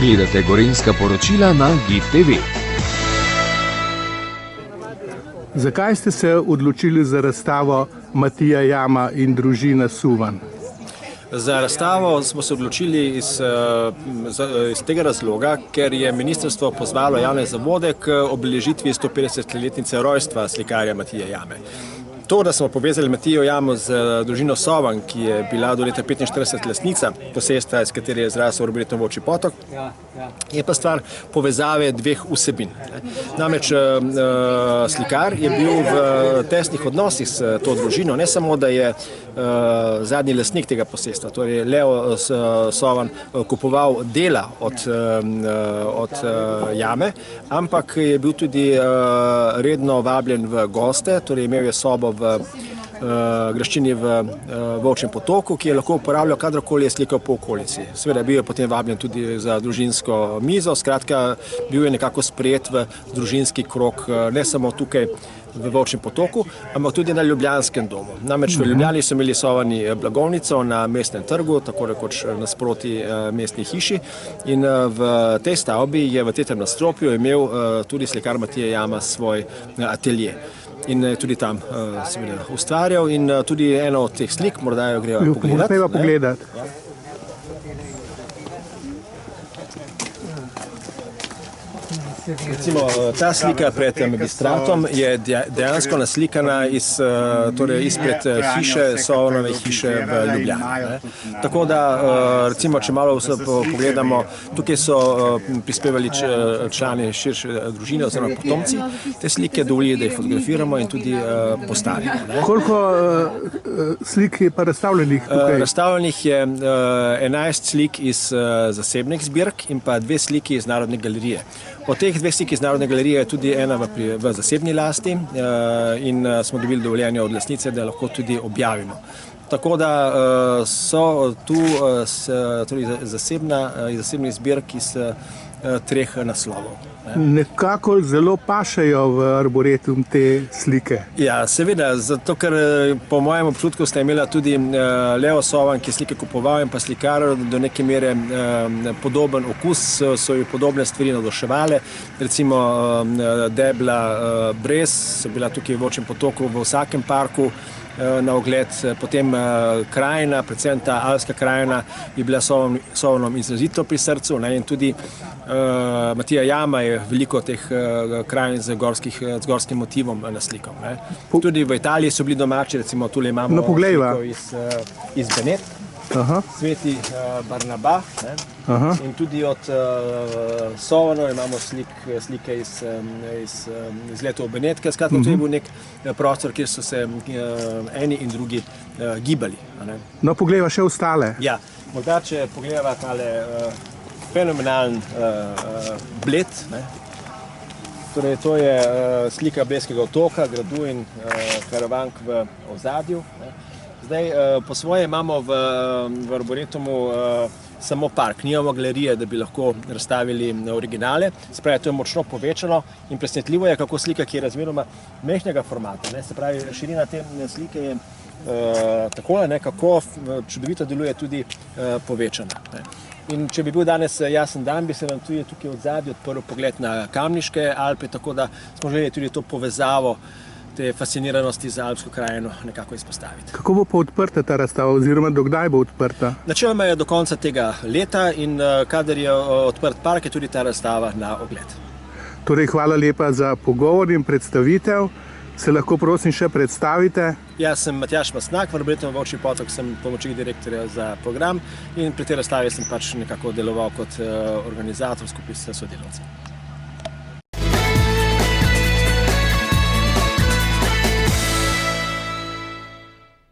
Gledate Gorenjska poročila na GIF TV. Zakaj ste se odločili za razstavo Matija Jama in družina Suvan? Za razstavo smo se odločili iz tega razloga, ker je ministrstvo pozvalo javne zavode k obeležitvi 150-letnice rojstva slikarja Matija Jame. To, da smo povezali Matijo Jamo z družino Sovan, ki je bila do leta 1945 lastnica posestva, iz katere je zrasel arboretum Volčji potok, je pa stvar povezave dveh vsebin. Namreč slikar je bil v tesnih odnosih s to družino, ne samo, da je zadnji lastnik tega posestva, torej Leo Sovan kupoval dela od Jame, ampak je bil tudi redno vabljen v goste, torej imel je sobo v graščini v Volčjem potoku, ki je lahko uporabljal kadarkoli je slikal po okolici. Seveda bil je potem vabljen tudi za družinsko mizo, skratka bil je nekako sprejet v družinski krog, ne samo tukaj v Volčjem potoku, ampak tudi na Ljubljanskem domu. Namreč v Ljubljani so imeli Sovani blagovnico na Mestnem trgu, tako rekoč nasproti mestni hiši, in v tej stavbi je v tretjem nadstropju imel tudi slikar Matija Jama svoj atelje. In tudi tam seveda ustvarjal in tudi eno od teh slik, morda jo greva pogledati. Recimo, ta slika pred magistratom je dejansko naslikana izpred hiše, Sovanove hiše v Ljubljani. Tako da, recimo, če malo pogledamo, tukaj so prispevali člani širše družine oziroma potomci. Te slike dovolijo, da jih fotografiramo in tudi postavimo. Koliko slik je pa razstavljenih tukaj? Razstavljenih je 11 slik iz zasebnih zbirk in pa 2 sliki iz Narodne galerije. Od teh 2 sliki iz Narodne galerije je tudi ena v zasebni lasti in smo dobili dovoljenje od lastnice, da lahko tudi objavimo. Tako da so tu zasebni zbirki iz 3 naslovov. Nekako zelo pašejo v arboretum te slike. Ja, seveda, zato ker po mojem občutku sta imela tudi Leo Sovan, ki je slike kupoval, in pa slikar do neke mere podoben okus, so ju podobne stvari navduševale. Recimo debla brez so bila tukaj v Volčjem potoku v vsakem parku na ogled, potem krajina, predvsem ta alpska krajina je bila Sovanom izrazito pri srcu, in tudi Matija Jama je veliko teh krajin z gorskim motivom naslikal. Tudi v Italiji so bili domači, recimo tule imamo sliko iz Benet, Sveti Barnaba, in tudi od Sovanov imamo slike iz letov Benetke. Skratka, to je bil nek prostor, kjer so se eni in drugi gibali. No, poglejva še ostale. Ja, morda če pogledava tale fenomenalen Bled. Torej, to je slika Blejskega otoka, gradu in Karavank v ozadju. Zdaj, po svoje imamo v arboretumu samo park, nimamo galerije, da bi lahko razstavili originale. Spravi, to je močno povečano in presenetljivo je, kako slika, ki je razmeroma majhnega formata. Se pravi, širina te slike je takole, kako čudovito deluje tudi povečana. In če bi bil danes jasen dan, bi se nam tudi tukaj od zadnji odprl pogled na Kamniške Alpe, tako da smo želeli tudi to povezavo te fasciniranosti za alpsko krajino nekako izpostaviti. Kako bo pa odprta ta razstava oziroma dokdaj bo odprta? Načeloma je do konca tega leta in kadar je odprt park, je tudi ta razstava na ogled. Torej, hvala lepa za pogovor in predstavitev. Se lahko prosim še predstavite? Jaz sem Matjaž Mastnak, v arboretumu Volčji potok sem pomočnik direktorja za program in pri tej razstavi sem pač nekako deloval kot organizator skupaj s sodelavci.